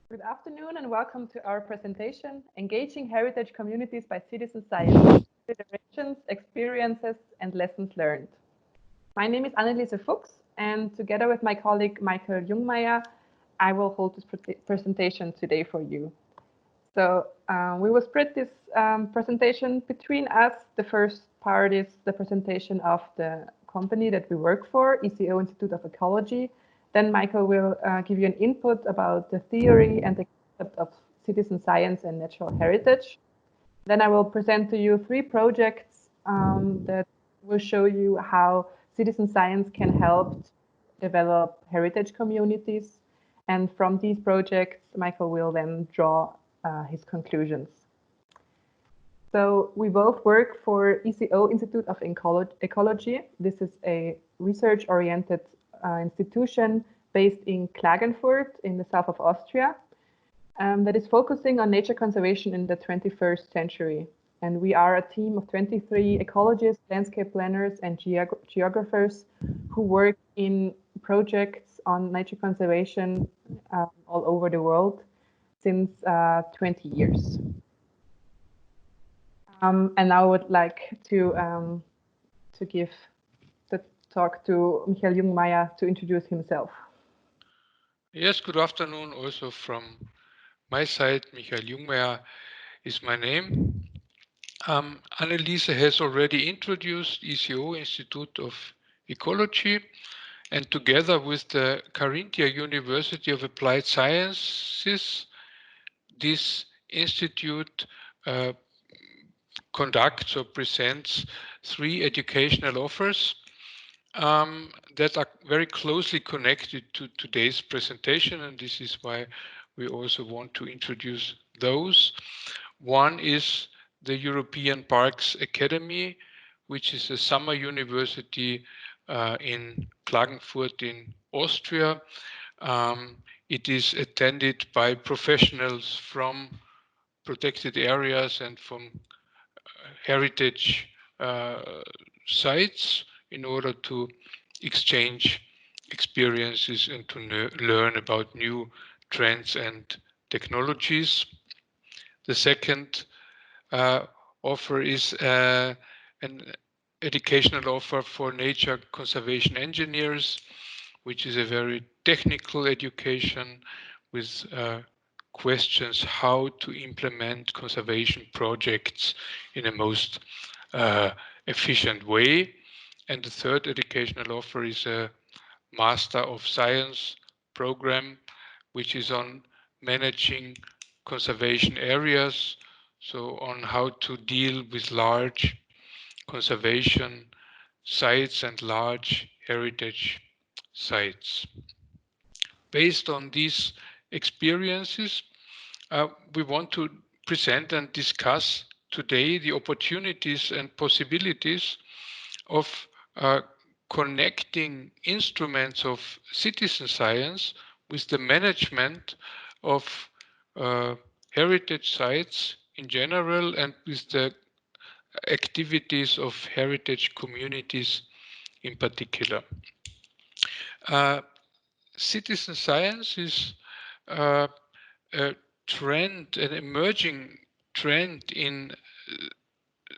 Good afternoon and welcome to our presentation, Engaging Heritage Communities by Citizen Science, Considerations, Experiences and Lessons Learned. My name is Anneliese Fuchs and together with my colleague Michael Jungmeier, I will hold this presentation today for you. So we will split this presentation between us. The first part is the presentation of the company that we work for, ECO Institute of Ecology. Then Michael will give you an input about the theory and the concept of citizen science and natural heritage. Then I will present to you 3 projects that will show you how citizen science can help develop heritage communities. And from these projects, Michael will then draw his conclusions. So we both work for ECO Institute of Ecology. This is a research-oriented institution based in Klagenfurt in the south of Austria that is focusing on nature conservation in the 21st century. And we are a team of 23 ecologists, landscape planners, and geographers who work in projects on nature conservation all over the world since 20 years. And now I would like to give the talk to Michael Jungmeier to introduce himself. Yes, good afternoon also from my side. Michael Jungmeier is my name. Anneliese has already introduced ECO Institute of Ecology, and together with the Carinthia University of Applied Sciences, this institute conducts or presents 3 educational offers that are very closely connected to today's presentation, and this is why we also want to introduce those. One is the European Parks Academy, which is a summer university in Klagenfurt in Austria. It is attended by professionals from protected areas and from heritage sites in order to exchange experiences and to learn about new trends and technologies. The second offer is an educational offer for nature conservation engineers, which is a very technical education with questions how to implement conservation projects in a most efficient way. And the third educational offer is a Master of Science program, which is on managing conservation areas, so on how to deal with large conservation sites and large heritage sites. Based on these experiences, we want to present and discuss today the opportunities and possibilities of connecting instruments of citizen science with the management of heritage sites in general and with the activities of heritage communities in particular. Citizen science is a trend, an emerging trend in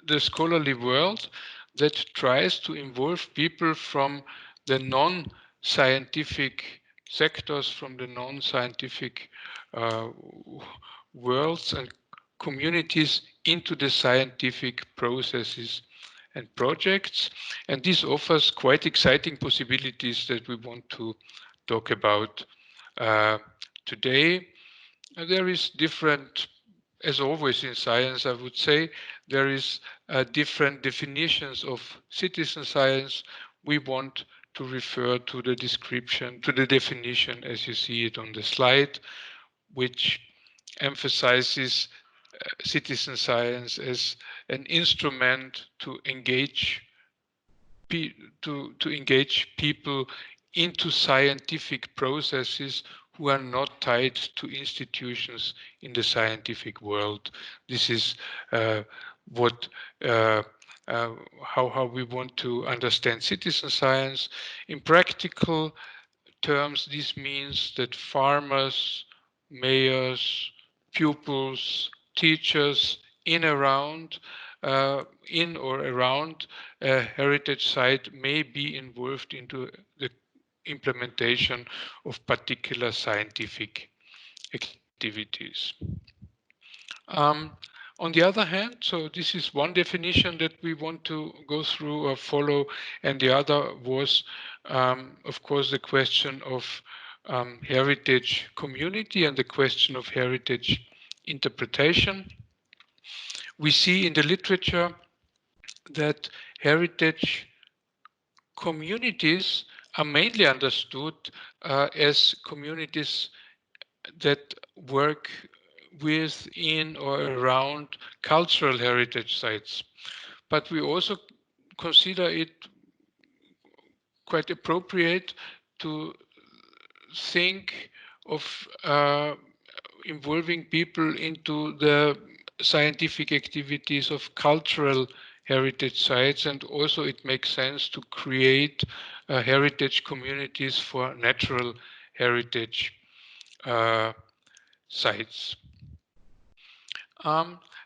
the scholarly world that tries to involve people from the non-scientific sectors, from the non-scientific worlds and communities into the scientific processes and projects. And this offers quite exciting possibilities that we want to talk about today. There is different, as always in science, I would say, there is different definitions of citizen science. We want to refer to the description, to the definition as you see it on the slide, which emphasizes citizen science as an instrument to engage people into scientific processes who are not tied to institutions in the scientific world. This is how we want to understand citizen science. In practical terms, this means that farmers, mayors, pupils, teachers in or around a heritage site may be involved into the implementation of particular scientific activities. On the other hand, so this is one definition that we want to go through or follow, and the other was, of course, the question of heritage community and the question of heritage interpretation. We see in the literature that heritage communities are mainly understood as communities that work within or around cultural heritage sites. But we also consider it quite appropriate to think of involving people into the scientific activities of cultural heritage sites, and also it makes sense to create heritage communities for natural heritage sites.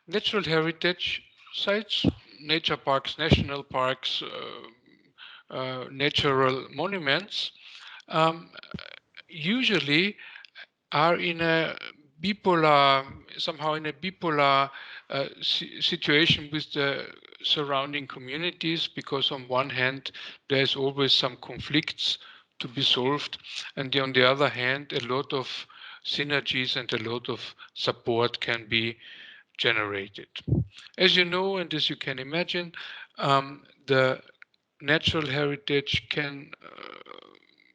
Natural heritage sites, nature parks, national parks, natural monuments, usually are in a somehow in a bipolar situation with the surrounding communities, because on one hand there's always some conflicts to be solved, and on the other hand a lot of synergies and a lot of support can be generated. As you know, and as you can imagine, the natural heritage can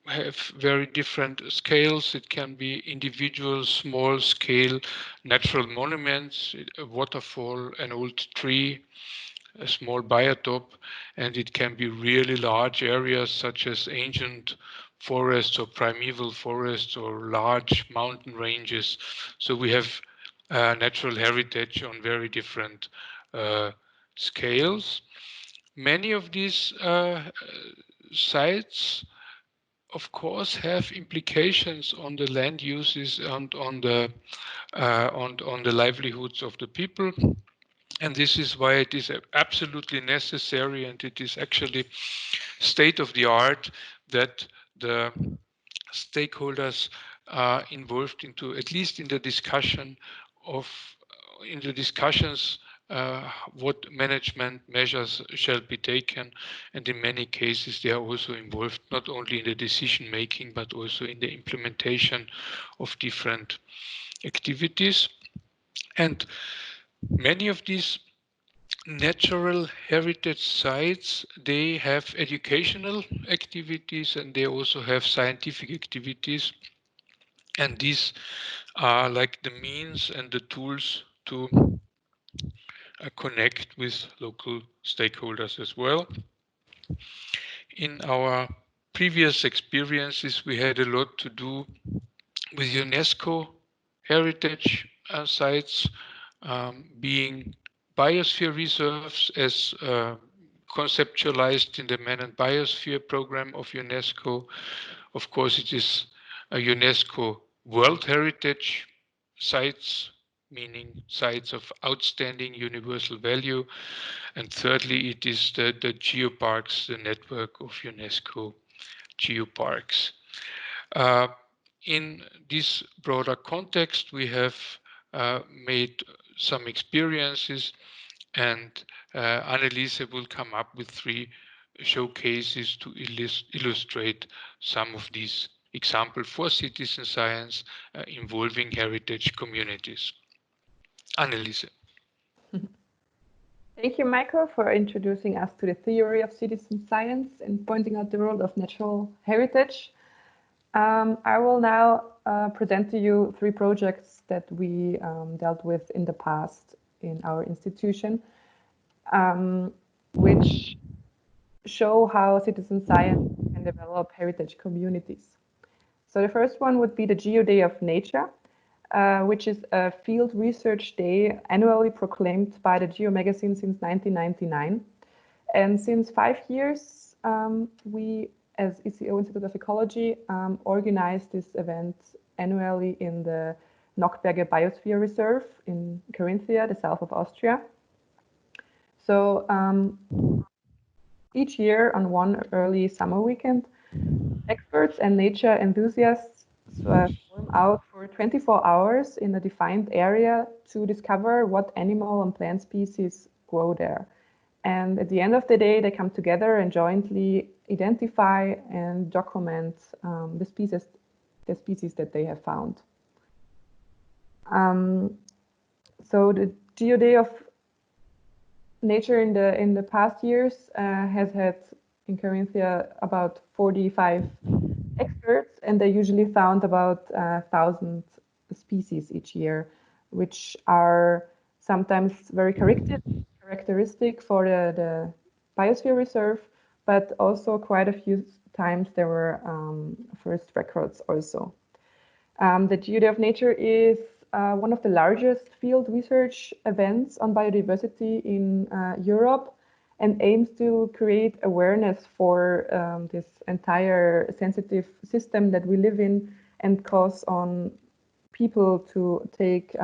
have very different scales. It can be individual, small scale natural monuments, a waterfall, an old tree, a small biotop, and it can be really large areas such as ancient forests or primeval forests or large mountain ranges. So we have natural heritage on very different scales. Many of these sites, of course, have implications on the land uses and on the livelihoods of the people. And this is why it is absolutely necessary, and it is actually state of the art, that the stakeholders are involved into, at least in the discussions what management measures shall be taken, and in many cases they are also involved not only in the decision making but also in the implementation of different activities. And many of these natural heritage sites, they have educational activities and they also have scientific activities, and these are like the means and the tools to connect with local stakeholders as well. In our previous experiences, we had a lot to do with UNESCO heritage sites, being biosphere reserves as conceptualized in the Man and Biosphere program of UNESCO. Of course, it is a UNESCO World Heritage sites, meaning sites of outstanding universal value. And thirdly, it is the geoparks, the network of UNESCO geoparks. In this broader context, we have made some experiences, and Anneliese will come up with 3 showcases to illustrate some of these examples for citizen science involving heritage communities. Anneliese. Thank you, Michael, for introducing us to the theory of citizen science and pointing out the role of natural heritage. I will now present to you 3 projects that we dealt with in the past in our institution, which show how citizen science can develop heritage communities. So the first one would be the Geo-Day of Nature, which is a field research day annually proclaimed by the Geo magazine since 1999. And since 5 years, we, as ECO Institute of Ecology, organize this event annually in the Nockberger Biosphere Reserve in Carinthia, the south of Austria. So each year on one early summer weekend, experts and nature enthusiasts swarm out for 24 hours in a defined area to discover what animal and plant species grow there. And at the end of the day, they come together and jointly identify and document the species that they have found. So the Geo-Day of Nature in the past years has had in Carinthia about 45 experts, and they usually found about 1,000 species each year, which are sometimes very characteristic for the biosphere reserve, but also quite a few times there were first records also. The Geo-Day of Nature is one of the largest field research events on biodiversity in Europe and aims to create awareness for this entire sensitive system that we live in and cause on people to take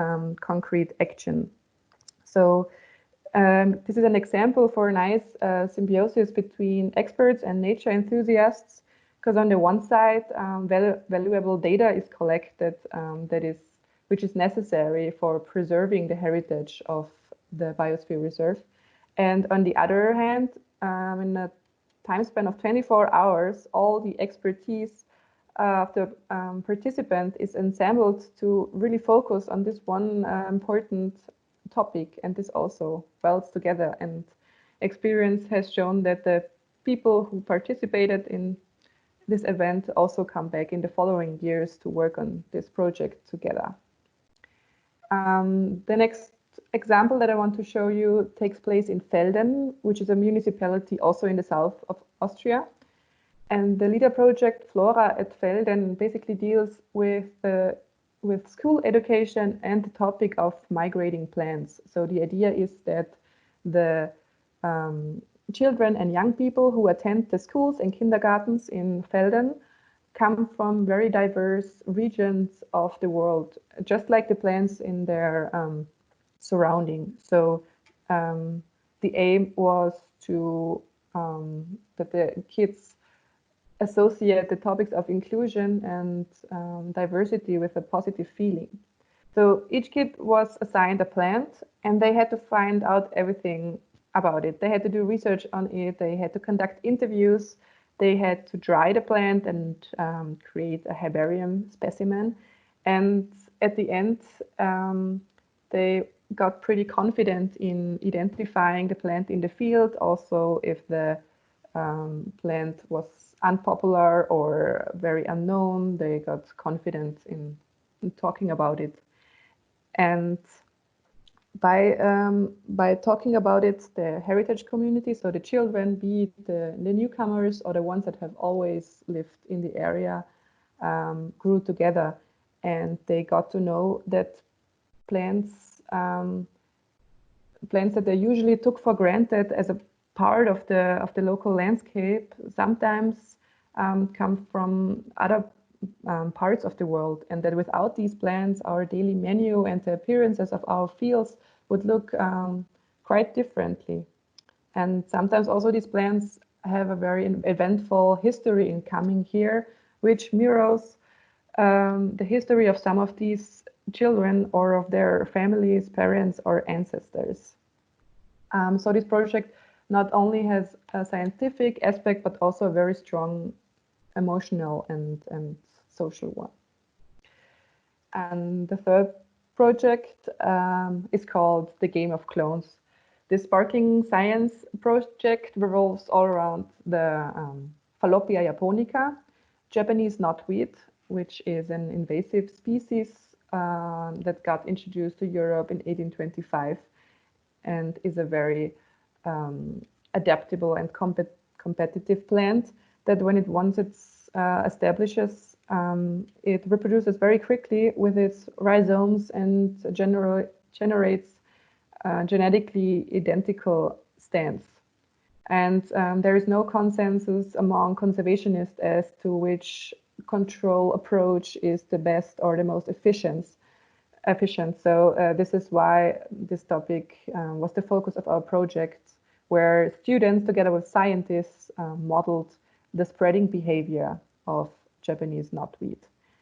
concrete action. So this is an example for a nice symbiosis between experts and nature enthusiasts, because on the one side, valuable data is collected which is necessary for preserving the heritage of the biosphere reserve. And on the other hand, in a time span of 24 hours, all the expertise of the participant is assembled to really focus on this one important topic, and this also welds together. And experience has shown that the people who participated in this event also come back in the following years to work on this project together. The next example that I want to show you takes place in Velden, which is a municipality also in the south of Austria. And the LEADER project Flora at Velden basically deals with school education and the topic of migrating plants. So the idea is that the children and young people who attend the schools and kindergartens in Velden come from very diverse regions of the world, just like the plants in their surrounding. So the aim was to that the kids associate the topics of inclusion and diversity with a positive feeling. So each kid was assigned a plant and they had to find out everything about it. They had to do research on it. They had to conduct interviews. They had to dry the plant and create a herbarium specimen. And at the end, they got pretty confident in identifying the plant in the field. Also, if the plant was unpopular or very unknown, they got confident in talking about it. And by talking about it, the heritage community, so the children, be it the newcomers or the ones that have always lived in the area, grew together, and they got to know that plants that they usually took for granted as a part of the local landscape sometimes come from other parts of the world, and that without these plants, our daily menu and the appearances of our fields would look quite differently. And sometimes also these plants have a very eventful history in coming here, which mirrors the history of some of these children or of their families, parents, or ancestors. So this project not only has a scientific aspect, but also a very strong emotional and social one. And the third project is called The Game of Clones. This sparking science project revolves all around the Falloppia japonica, Japanese knotweed, which is an invasive species that got introduced to Europe in 1825 and is a very adaptable and competitive plant that once it establishes, it reproduces very quickly with its rhizomes and generates genetically identical stands. And there is no consensus among conservationists as to which control approach is the best or the most efficient. efficient. So this is why this topic was the focus of our project, where students, together with scientists, modeled the spreading behavior of Japanese knotweed.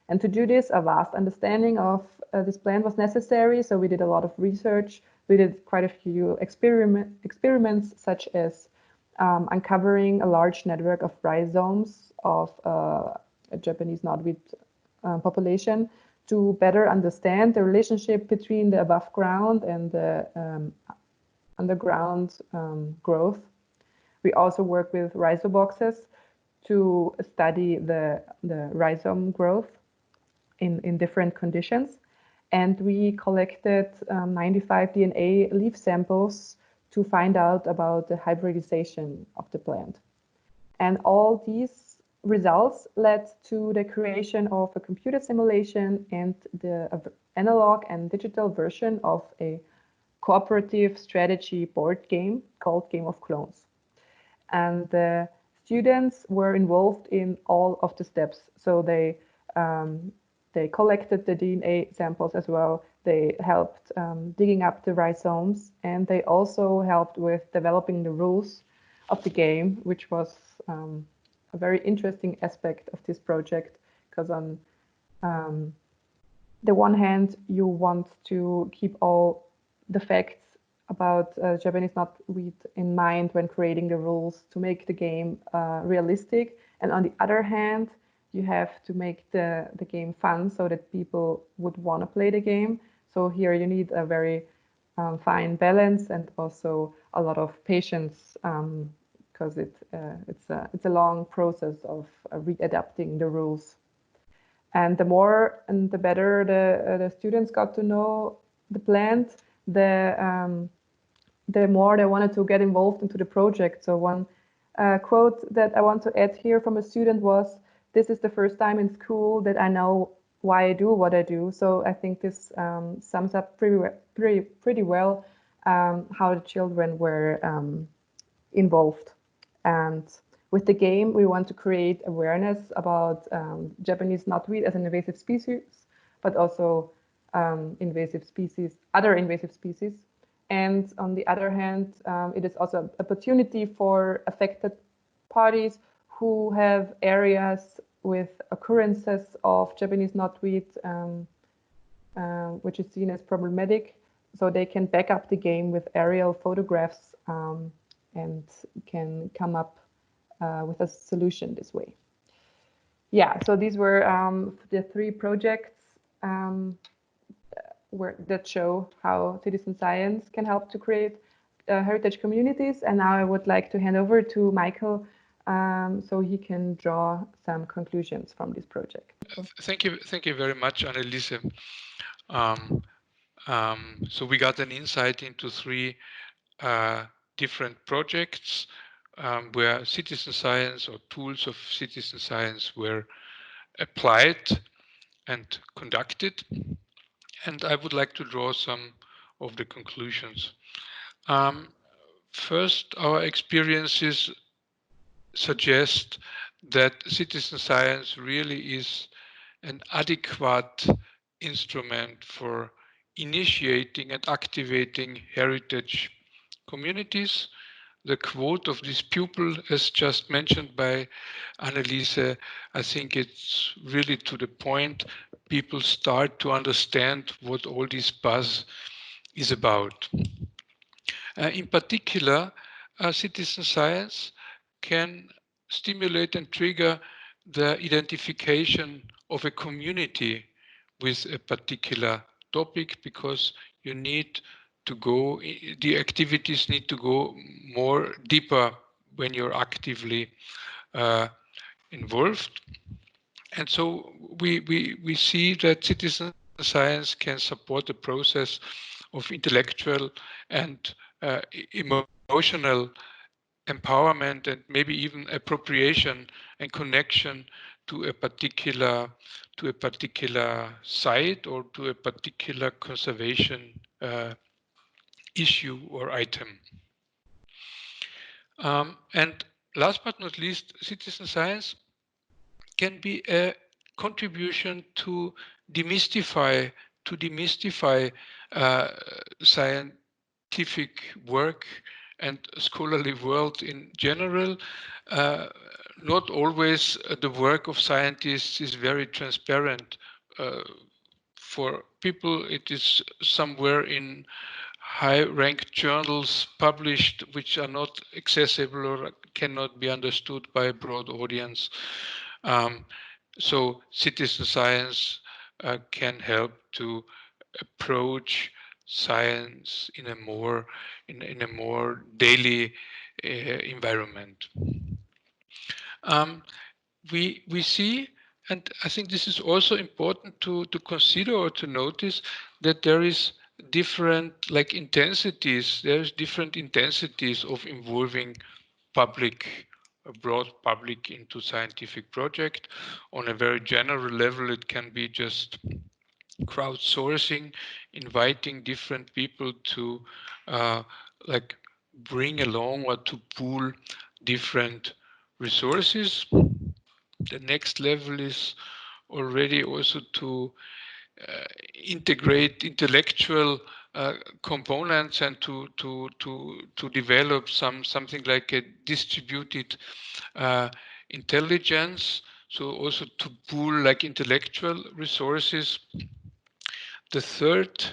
And to do this, a vast understanding of this plant was necessary. So we did a lot of research. We did quite a few experiments, such as uncovering a large network of rhizomes of a Japanese knotweed population to better understand the relationship between the above ground and the underground growth. We also work with rhizoboxes to study the rhizome growth in different conditions. And we collected 95 DNA leaf samples to find out about the hybridization of the plant. And all these results led to the creation of a computer simulation and the analog and digital version of a cooperative strategy board game called Game of Clones. And the students were involved in all of the steps. So they collected the DNA samples as well. They helped digging up the rhizomes, and they also helped with developing the rules of the game, which was a very interesting aspect of this project, because on the one hand, you want to keep all the facts about Japanese knotweed in mind when creating the rules to make the game realistic. And on the other hand, you have to make the game fun so that people would want to play the game. So here you need a very fine balance and also a lot of patience, because it's a long process of readapting the rules. And the more and the better the students got to know the plant, the more they wanted to get involved into the project. So one quote that I want to add here from a student was, "This is the first time in school that I know why I do what I do." So I think this sums up pretty well how the children were involved. And with the game, we want to create awareness about Japanese knotweed as an invasive species, but also invasive species, other invasive species. And on the other hand, it is also an opportunity for affected parties who have areas with occurrences of Japanese knotweed, which is seen as problematic. So they can back up the game with aerial photographs and can come up with a solution this way. Yeah, so these were the 3 projects that show how citizen science can help to create heritage communities. And now I would like to hand over to Michael so he can draw some conclusions from this project. Thank you very much, Anneliese. So we got an insight into 3 different projects where citizen science or tools of citizen science were applied and conducted. And I would like to draw some of the conclusions. First, our experiences suggest that citizen science really is an adequate instrument for initiating and activating heritage communities. The quote of this pupil, as just mentioned by Anneliese, I think it's really to the point. People start to understand what all this buzz is about. In particular, citizen science can stimulate and trigger the identification of a community with a particular topic, because you need to go, the activities need to go more deeper when you're actively involved. And so we see that citizen science can support the process of intellectual and emotional empowerment, and maybe even appropriation and connection to a particular site or to a particular conservation issue or item. And last but not least, citizen science can be a contribution to demystify, to demystify scientific work and scholarly world in general. Not always the work of scientists is very transparent. For people, it is somewhere in high-ranked journals published, which are not accessible or cannot be understood by a broad audience. So citizen science can help to approach science in a more daily environment. We see, and I think this is also important to consider or to notice, that there is different intensities. There's different intensities of involving public, a broad public into scientific project. On a very general level, it can be just crowdsourcing, inviting different people to like bring along or to pool different resources. The next level is already also to integrate intellectual components and to develop something like a distributed intelligence. So also to pool intellectual resources. The third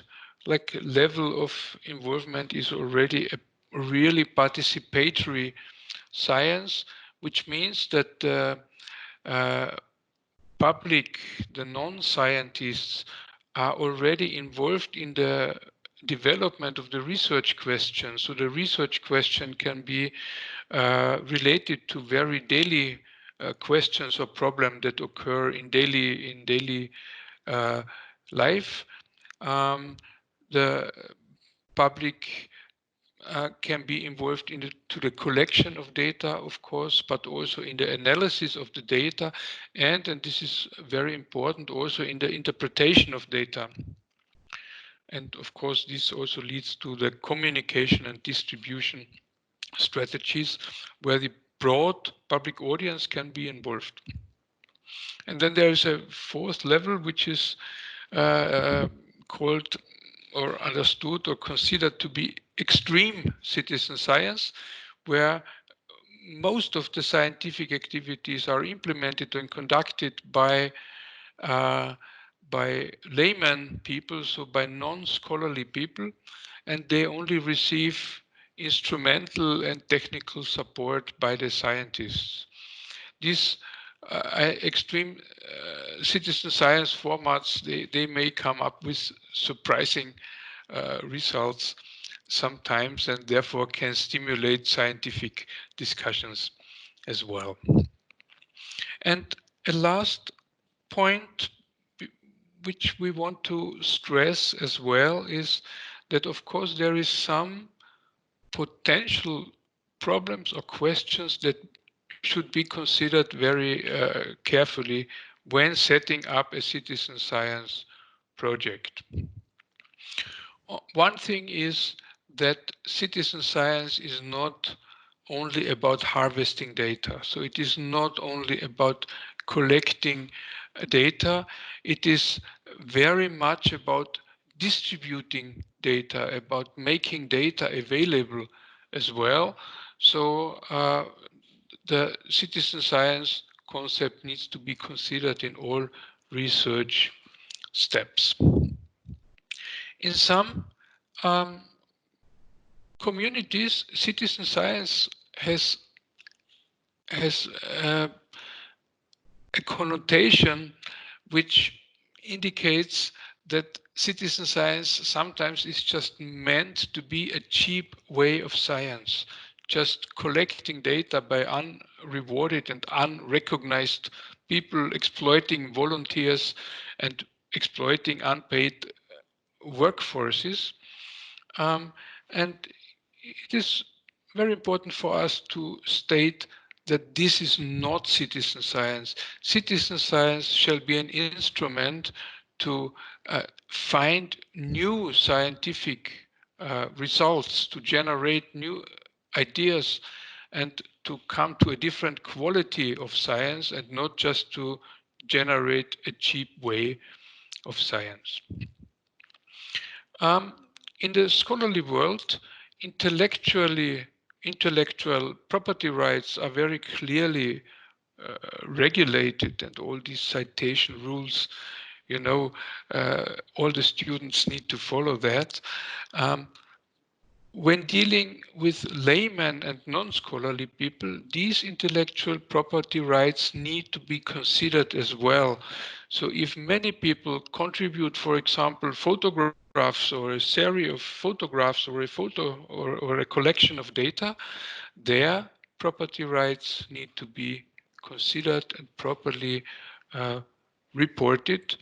level of involvement is already a really participatory science, which means that public, the non-scientists, are already involved in the development of the research question. So the research question can be related to very daily questions or problems that occur in daily life. The public can be involved into the collection of data, of course, but also in the analysis of the data, and this is very important, also in the interpretation of data. And of course, this also leads to the communication and distribution strategies where the broad public audience can be involved. And then there is a fourth level, which is called or understood or considered to be extreme citizen science, where most of the scientific activities are implemented and conducted by layman people, so by non-scholarly people, and they only receive instrumental and technical support by the scientists. These extreme citizen science formats, they may come up with surprising results sometimes, and therefore can stimulate scientific discussions as well. And a last point which we want to stress as well is that, of course, there is some potential problems or questions that should be considered very carefully when setting up a citizen science project. One thing is that citizen science is not only about harvesting data. So it is not only about collecting data. It is very much about distributing data, about making data available as well. So the citizen science concept needs to be considered in all research steps. In some communities, citizen science has a connotation which indicates that citizen science sometimes is just meant to be a cheap way of science, just collecting data by unrewarded and unrecognized people, exploiting volunteers and exploiting unpaid workforces. And it is very important for us to state that this is not citizen science. Citizen science shall be an instrument to find new scientific results, to generate new ideas, and to come to a different quality of science, and not just to generate a cheap way of science. In the scholarly world, intellectual property rights are very clearly regulated, and all these citation rules, all the students need to follow that. When dealing with laymen and non-scholarly people, these intellectual property rights need to be considered as well. So if many people contribute, for example, photographs or a series of photographs or a photo or a collection of data, their property rights need to be considered and properly reported,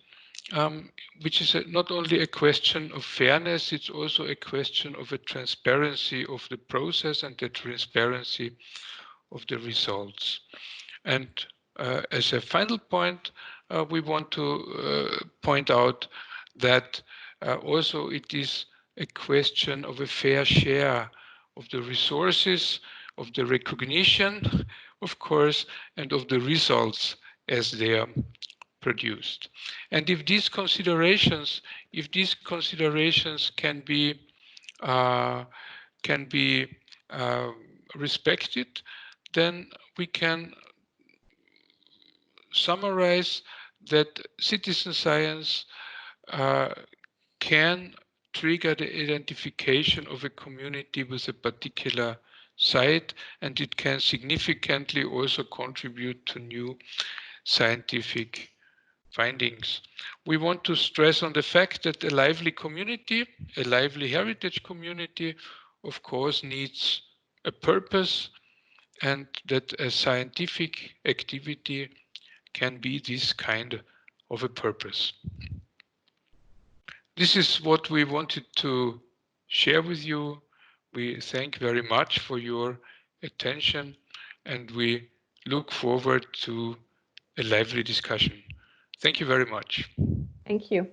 which is not only a question of fairness, it's also a question of a transparency of the process and the transparency of the results. And as a final point, we want to point out that also it is a question of a fair share of the resources, of the recognition, of course, and of the results as they are produced. And if these considerations uh, can be uh, respected, then we can summarize that citizen science can trigger the identification of a community with a particular site, and it can significantly also contribute to new scientific findings. We want to stress on the fact that a lively community, a lively heritage community, of course, needs a purpose, and that a scientific activity can be this kind of a purpose. This is what we wanted to share with you. We thank very much for your attention, and we look forward to a lively discussion. Thank you very much. Thank you.